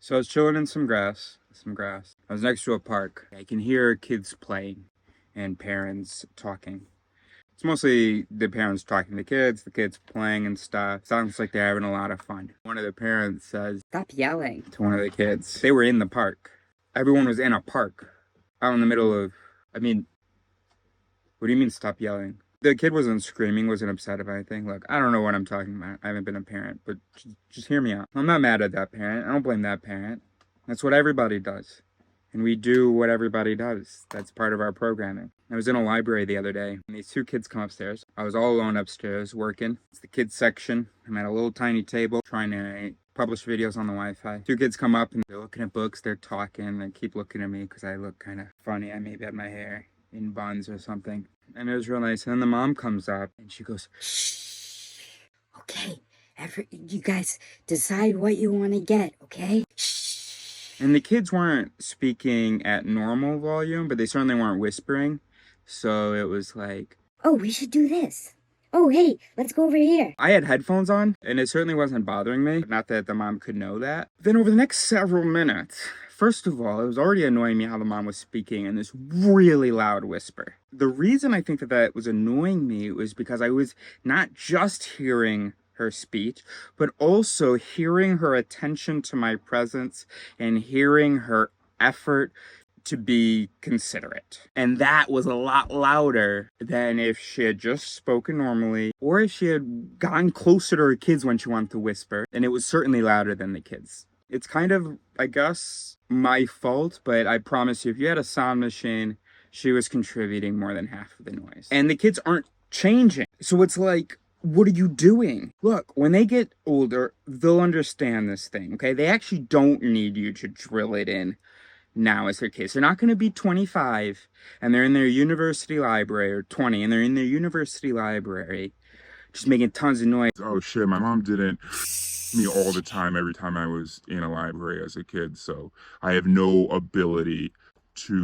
So I was chilling in some grass. I was next to a park. I can hear kids playing and parents talking. It's mostly the parents talking to the kids playing and stuff. Sounds like they're having a lot of fun. One of the parents says, "Stop yelling." to one of the kids. They were in the park. Everyone was in a park. Out in the middle of, I mean, what do you mean stop yelling? The kid wasn't screaming, wasn't upset about anything. Look, I don't know what I'm talking about. I haven't been a parent, but just hear me out. I'm not mad at that parent. I don't blame that parent. That's what everybody does. And we do what everybody does. That's part of our programming. I was in a library the other day, and these two kids come upstairs. I was all alone upstairs working. It's the kids section. I'm at a little tiny table trying to publish videos on the Wi-Fi. Two kids come up and they're looking at books, they're talking, they keep looking at me because I look kind of funny. I maybe have my hair in buns or something. And it was real nice. And then the mom comes up and she goes, "Shh. Okay, you guys decide what you want to get, okay? Shh." And the kids weren't speaking at normal volume, but they certainly weren't whispering. So it was like, "Oh, we should do this. Oh, hey, let's go over here." I had headphones on, and it certainly wasn't bothering me. Not that the mom could know that. Then over the next several minutes, first of all, it was already annoying me how the mom was speaking in this really loud whisper. The reason I think that was annoying me was because I was not just hearing her speech, but also hearing her attention to my presence and hearing her effort to be considerate. And that was a lot louder than if she had just spoken normally or if she had gotten closer to her kids when she wanted to whisper. And it was certainly louder than the kids. It's kind of, I guess, my fault, but I promise you, if you had a sound machine, she was contributing more than half of the noise. And the kids aren't changing. So it's like, what are you doing? Look, when they get older, they'll understand this thing, okay? They actually don't need you to drill it in now as their case. They're not going to be 25 and they're in their university library, or 20 and they're in their university library just making tons of noise. Oh shit, my mom didn't me all the time every time I was in a library as a kid, so I have no ability to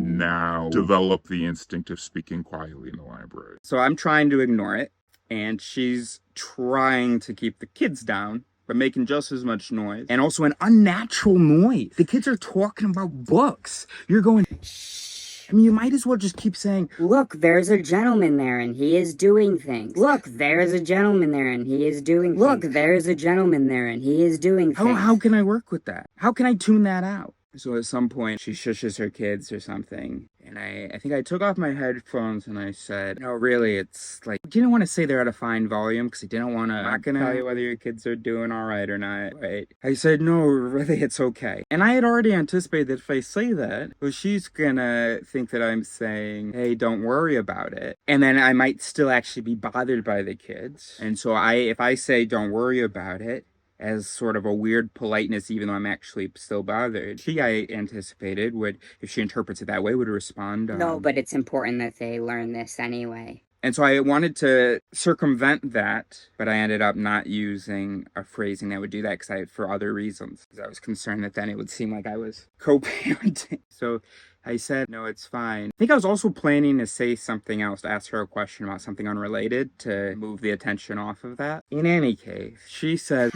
now develop the instinct of speaking quietly in the library. So I'm trying to ignore it, and she's trying to keep the kids down, but making just as much noise. And also an unnatural noise. The kids are talking about books. You're going, shh. I mean, you might as well just keep saying, "Look, there's a gentleman there and he is doing things. Look, there's a gentleman there and he is doing things. Look, there's a gentleman there and he is doing things." how can I work with that? How can I tune that out? So at some point, she shushes her kids or something. And I think I took off my headphones and I said, no, really, it's like, I didn't want to say they're at a fine volume because I didn't want to, I'm not going to tell you whether your kids are doing all right or not, right? I said, no, really, it's okay. And I had already anticipated that if I say that, well, she's going to think that I'm saying, hey, don't worry about it. And then I might still actually be bothered by the kids. And so if I say, don't worry about it, as sort of a weird politeness, even though I'm actually still bothered. She, I anticipated, would, if she interprets it that way, would respond. No, but it's important that they learn this anyway. And so I wanted to circumvent that, but I ended up not using a phrasing that would do that for other reasons. Because I was concerned that then it would seem like I was co-parenting. So I said, no, it's fine. I think I was also planning to say something else, to ask her a question about something unrelated to move the attention off of that. In any case, she said,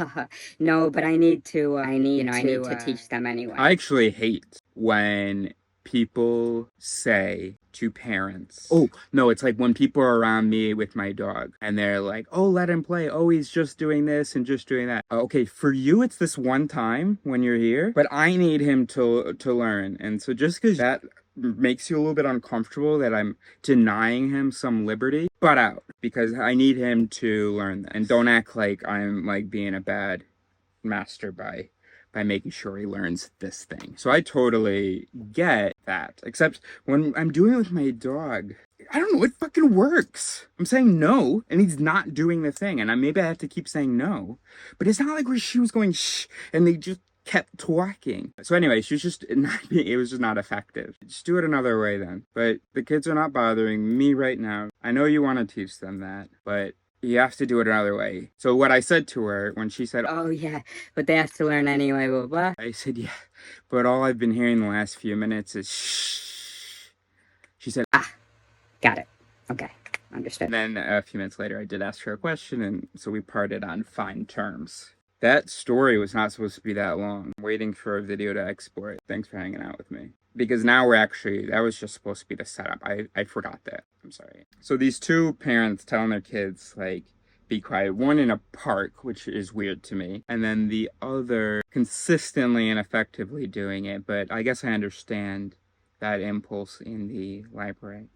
"No, but I need to teach them anyway." I actually hate when people say to parents, oh, no, it's like when people are around me with my dog and they're like, oh, let him play. Oh, he's just doing this and just doing that. Okay, for you, it's this one time when you're here, but I need him to learn. And so just because that makes you a little bit uncomfortable that I'm denying him some liberty, butt out, because I need him to learn that. And don't act like I'm like being a bad master by making sure he learns this thing. So I totally get that. Except when I'm doing it with my dog, I don't know, it fucking works. I'm saying no, and he's not doing the thing. And maybe I have to keep saying no. But it's not like where she was going shh, and they just kept talking. So anyway, she was just it was just not effective. Just do it another way then. But the kids are not bothering me right now. I know you want to teach them that, but you have to do it another way. So what I said to her when she said, "Oh yeah, but they have to learn anyway, blah blah," I said, yeah, but all I've been hearing the last few minutes is shh. She said, "Ah, got it. Okay, understood." And then a few minutes later, I did ask her a question, and so we parted on fine terms. That story was not supposed to be that long. I'm waiting for a video to export. Thanks for hanging out with me. Because now that was just supposed to be the setup. I forgot that. I'm sorry. So these two parents telling their kids, like, be quiet. One in a park, which is weird to me. And then the other consistently and effectively doing it. But I guess I understand that impulse in the library.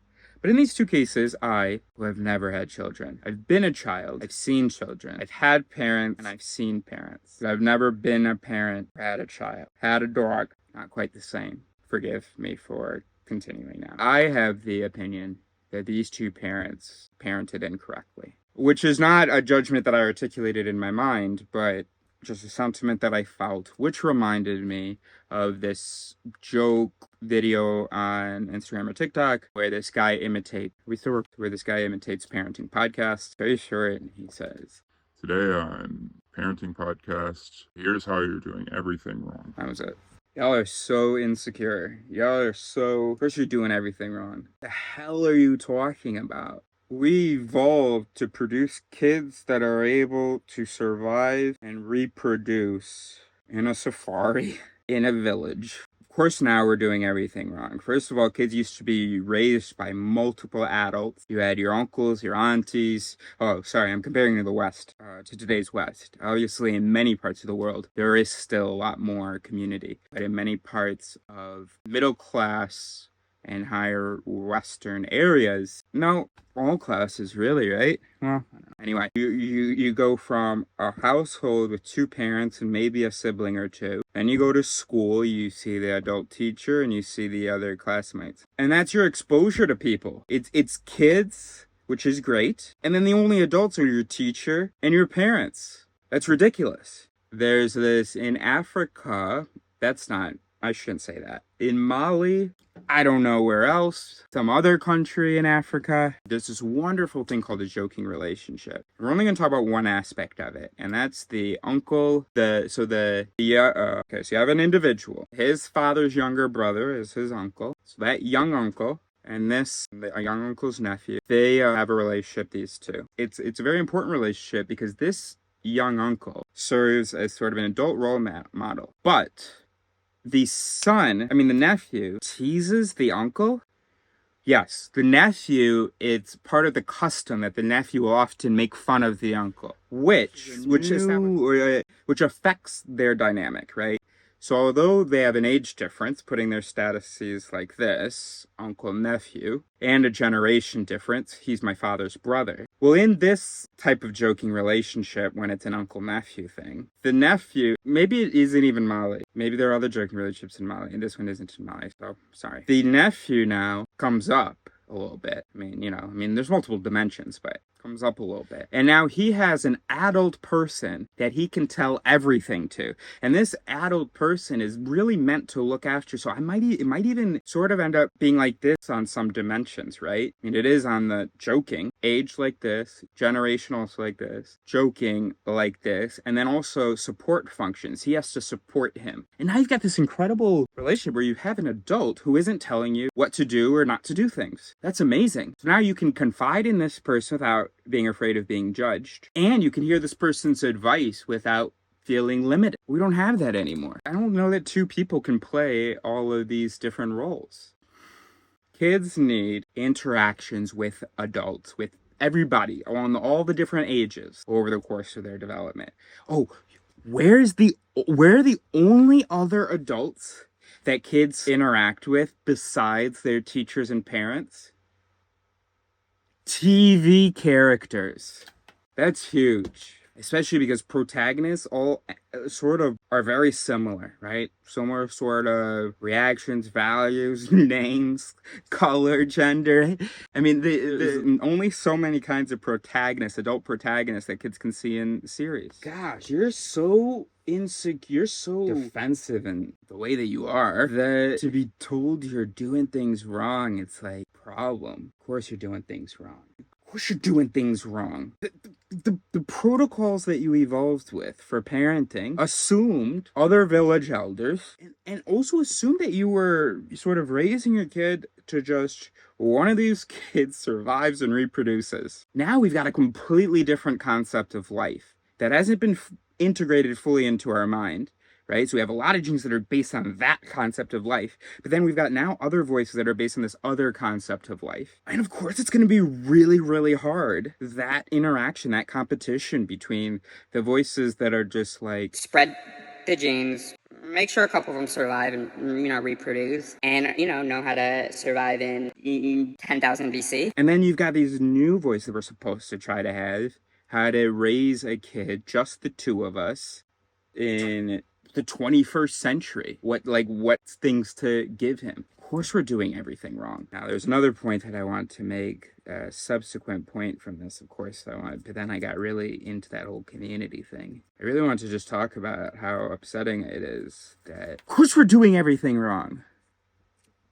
But in these two cases, I, who have never had children, I've been a child, I've seen children, I've had parents, and I've seen parents. But I've never been a parent or had a child. Had a dog, not quite the same. Forgive me for continuing now. I have the opinion that these two parents parented incorrectly, which is not a judgment that I articulated in my mind, but just a sentiment that I felt, which reminded me of this joke video on Instagram or TikTok where this guy imitates parenting podcasts. Very short, and he says, Today on Parenting Podcast, here's how you're doing everything wrong. that was it. Y'all are so insecure. First you're doing everything wrong. The hell are you talking about? We evolved to produce kids that are able to survive and reproduce in a safari, in a village. Of course, now we're doing everything wrong. First of all, kids used to be raised by multiple adults. You had your uncles, your aunties. Oh, sorry, I'm comparing to the West, to today's West. Obviously, in many parts of the world, there is still a lot more community. But in many parts of middle class and higher Western areas, no, all classes really, right? Well, I don't know. Anyway, you go from a household with two parents and maybe a sibling or two, and you go to school, you see the adult teacher and you see the other classmates, and that's your exposure to people. It's kids, which is great, and then the only adults are your teacher and your parents. That's ridiculous. There's this in Africa. I shouldn't say that. In Mali, I don't know where else, some other country in Africa, there's this wonderful thing called a joking relationship. We're only going to talk about one aspect of it, and that's the uncle. So you have an individual. His father's younger brother is his uncle. So that young uncle and a young uncle's nephew, they have a relationship, these two. It's a very important relationship because this young uncle serves as sort of an adult role model. But the nephew teases the uncle. Yes, the nephew, it's part of the custom that the nephew will often make fun of the uncle, which affects their dynamic, right? So although they have an age difference, putting their statuses like this, uncle, nephew, and a generation difference, he's my father's brother. Well, in this type of joking relationship, when it's an uncle-nephew thing, the nephew, maybe it isn't even Mali. Maybe there are other joking relationships in Mali, and this one isn't in Mali, so sorry. The nephew now comes up a little bit. There's multiple dimensions, but comes up a little bit. And now he has an adult person that he can tell everything to. And this adult person is really meant to look after. So it might even sort of end up being like this on some dimensions, right? It is on the joking, age like this, generation also like this, joking like this, and then also support functions. He has to support him. And now you've got this incredible relationship where you have an adult who isn't telling you what to do or not to do things. That's amazing. So now you can confide in this person without being afraid of being judged. And you can hear this person's advice without feeling limited. We don't have that anymore. I don't know that two people can play all of these different roles. Kids need interactions with adults, with everybody on all the different ages over the course of their development. Oh, where are the only other adults that kids interact with besides their teachers and parents? TV characters. That's huge. Especially because protagonists all sort of are very similar, right? Similar sort of reactions, values, names, color, gender. There's only so many kinds of protagonists, adult protagonists that kids can see in series. Gosh, you're so insecure, you're so defensive in the way that you are, that to be told you're doing things wrong, it's like, problem. Of course you're doing things wrong. Of course you're doing things wrong. The protocols that you evolved with for parenting assumed other village elders and also assumed that you were sort of raising your kid to just one of these kids survives and reproduces. Now we've got a completely different concept of life that hasn't been integrated fully into our mind, right? So we have a lot of genes that are based on that concept of life, but then we've got now other voices that are based on this other concept of life. And of course, it's going to be really, really hard, that interaction, that competition between the voices that are just like, spread the genes, make sure a couple of them survive and, reproduce, and, know how to survive in 10,000 BC. and then you've got these new voices that we're supposed to try to have, how to raise a kid, just the two of us, in the 21st century. What things to give him. Of course we're doing everything wrong. Now there's another point that I want to make, a subsequent point from this, of course, but then I got really into that whole community thing. I really want to just talk about how upsetting it is that, of course we're doing everything wrong.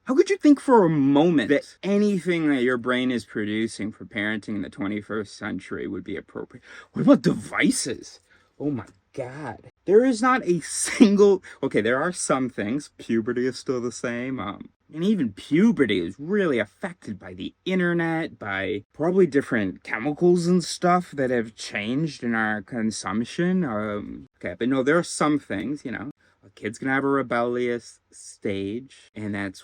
How could you think for a moment that anything that your brain is producing for parenting in the 21st century would be appropriate? What about devices? Oh my God. There is not a single... Okay, there are some things. Puberty is still the same. And even puberty is really affected by the internet, by probably different chemicals and stuff that have changed in our consumption. Okay, but no, there are some things, A kid's gonna have a rebellious stage,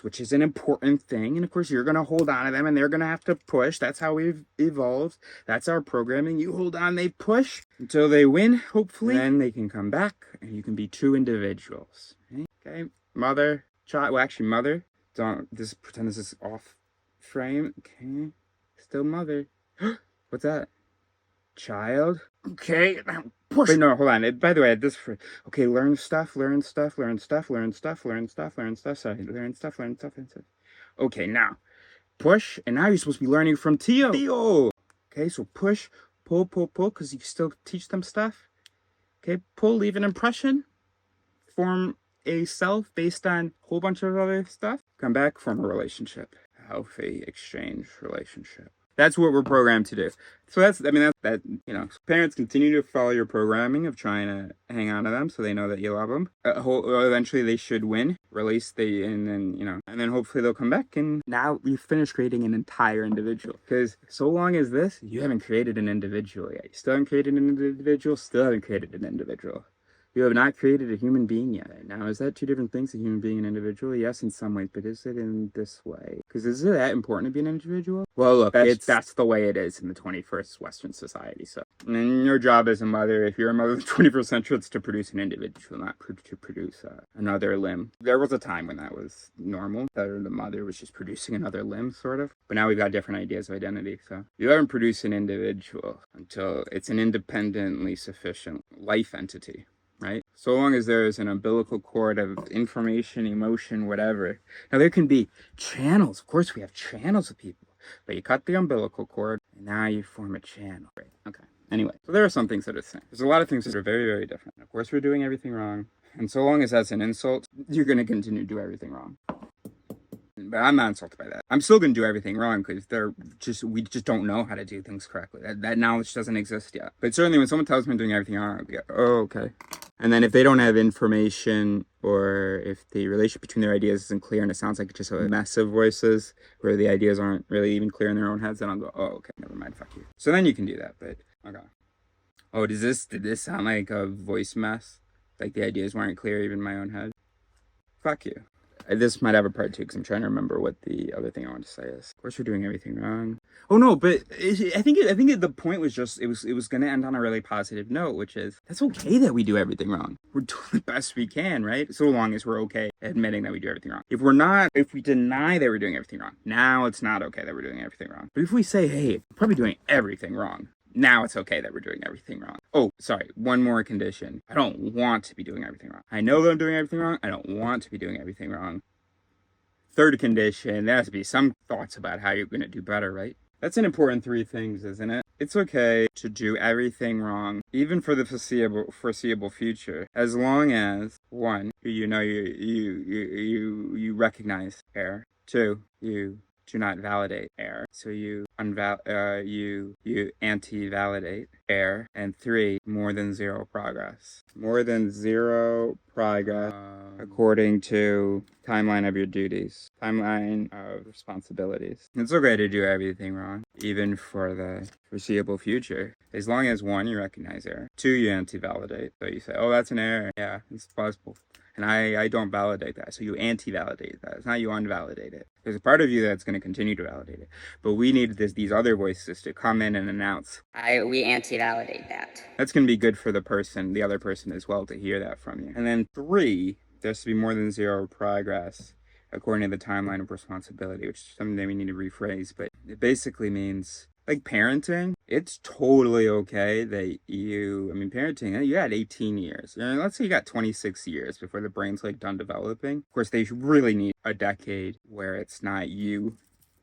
which is an important thing. And of course, you're gonna hold on to them, and they're gonna have to push. That's how we've evolved. That's our programming. You hold on, they push until they win, hopefully. Then they can come back, and you can be true individuals. Okay, mother, child. Well, actually, mother. Don't just pretend this is off frame. Okay, still mother. What's that? Child. Okay, now push. Wait, no, hold on. By the way, okay, learn stuff. Sorry, learn stuff. Okay, now push, and now you're supposed to be learning from Theo. Okay, so push, pull, because you still teach them stuff. Okay, pull, leave an impression, form a self based on a whole bunch of other stuff. Come back, form a relationship, a healthy exchange relationship. That's what we're programmed to do. So parents continue to follow your programming of trying to hang on to them so they know that you love them. Eventually they should win, and then hopefully they'll come back, and now you've finished creating an entire individual. Because so long as this, you haven't created an individual yet. You still haven't created an individual, still haven't created an individual. You have not created a human being yet. Now, is that two different things, a human being and an individual? Yes, in some ways, but is it in this way? Because is it that important to be an individual? Well, look, that's the way it is in the 21st Western society. So, and your job as a mother, if you're a mother of the 21st century, it's to produce an individual, not to produce another limb. There was a time when that was normal, that the mother was just producing another limb, sort of. But now we've got different ideas of identity. So you haven't produced an individual until it's an independently sufficient life entity. Right? So long as there is an umbilical cord of information, emotion, whatever. Now, there can be channels. Of course, we have channels of people. But you cut the umbilical cord, and now you form a channel. Right? Okay. Anyway, so there are some things that are the same. There's a lot of things that are very, very different. Of course, we're doing everything wrong. And so long as that's an insult, you're going to continue to do everything wrong. But I'm not insulted by that. I'm still going to do everything wrong because we just don't know how to do things correctly. That knowledge doesn't exist yet. But certainly when someone tells me I'm doing everything wrong, I'll go, oh, okay. And then if they don't have information, or if the relationship between their ideas isn't clear and it sounds like just a mess of voices where the ideas aren't really even clear in their own heads, then I'll go, oh, okay, never mind, fuck you. So then you can do that, but okay. Oh, did this sound like a voice mess? Like the ideas weren't clear even in my own head? Fuck you. This might have a part two because I'm trying to remember what the other thing I want to say is. Of course, we're doing everything wrong. Oh no, but I think the point was just it was going to end on a really positive note, which is that's okay that we do everything wrong. We're doing the best we can, right? So long as we're okay admitting that we do everything wrong. If we deny that we're doing everything wrong, now it's not okay that we're doing everything wrong. But if we say, hey, we're probably doing everything wrong, now it's okay that we're doing everything wrong. Oh, sorry, one more condition. I don't want to be doing everything wrong. I know that I'm doing everything wrong. I don't want to be doing everything wrong. Third condition, there has to be some thoughts about how you're going to do better, right? That's an important 3 things, isn't it? It's okay to do everything wrong, even for the foreseeable future, as long as 1, you recognize error. 2, you do not validate error. So you you anti-validate error. And 3, more than zero progress. More than zero progress according to timeline of your duties, timeline of responsibilities. It's okay to do everything wrong, even for the foreseeable future, as long as 1, you recognize error, 2, you anti-validate. So you say, oh, that's an error. Yeah, it's possible. And I don't validate that. So you anti-validate that. It's not you unvalidate it. There's a part of you that's going to continue to validate it. But we need these other voices to come in and announce. We anti-validate that. That's going to be good for the other person as well, to hear that from you. And then 3, there's to be more than zero progress according to the timeline of responsibility, which is something that we need to rephrase. But it basically means, like parenting, it's totally okay that parenting, you had 18 years. Let's say you got 26 years before the brain's like done developing. Of course, they really need a decade where it's not you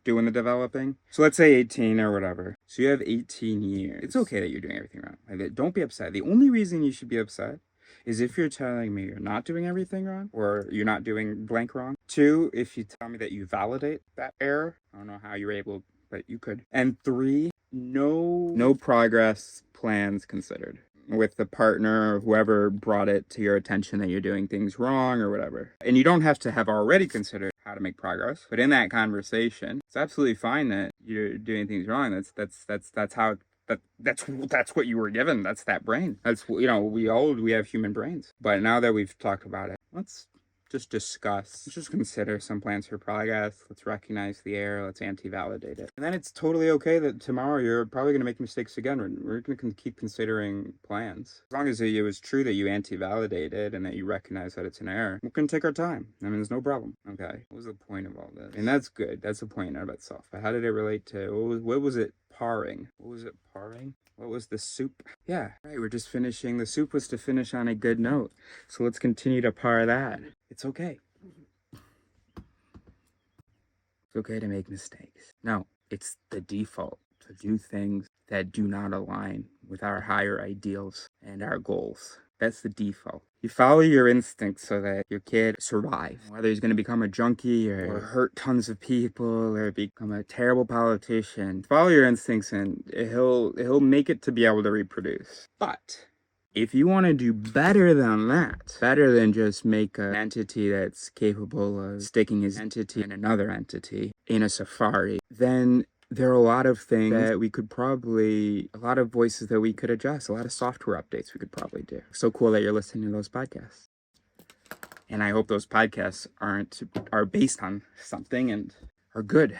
doing the developing. So let's say 18 or whatever. So you have 18 years. It's okay that you're doing everything wrong. Like, don't be upset. The only reason you should be upset is if you're telling me you're not doing everything wrong, or you're not doing blank wrong. 2, if you tell me that you validate that error. I don't know how you're able, but you could. And 3, no progress plans considered with the partner or whoever brought it to your attention that you're doing things wrong or whatever. And you don't have to have already considered how to make progress, but in that conversation, it's absolutely fine that you're doing things wrong. That's how. That's what you were given. That's that brain. That's, we have human brains. But now that we've talked about it, let's just discuss. Let's just consider some plans for progress. Let's recognize the error. Let's anti-validate it. And then it's totally okay that tomorrow you're probably going to make mistakes again. We're going to keep considering plans. As long as it was true that you anti-validated and that you recognize that it's an error, we can take our time. There's no problem. Okay. What was the point of all this? And that's good. That's the point in and of itself. But how did it relate to, what was it parring? What was it parring? What was the soup? Yeah, right, we're just finishing. The soup was to finish on a good note. So let's continue to par that. It's okay. It's okay to make mistakes. No, it's the default to do things that do not align with our higher ideals and our goals. That's the default. You follow your instincts so that your kid survives. Whether he's going to become a junkie or hurt tons of people or become a terrible politician, follow your instincts and he'll make it to be able to reproduce. But if you want to do better than that, better than just make an entity that's capable of sticking his entity in another entity in a safari, then there are a lot of things that a lot of voices that we could adjust, a lot of software updates we could probably do. So cool that you're listening to those podcasts. And I hope those podcasts are based on something and are good.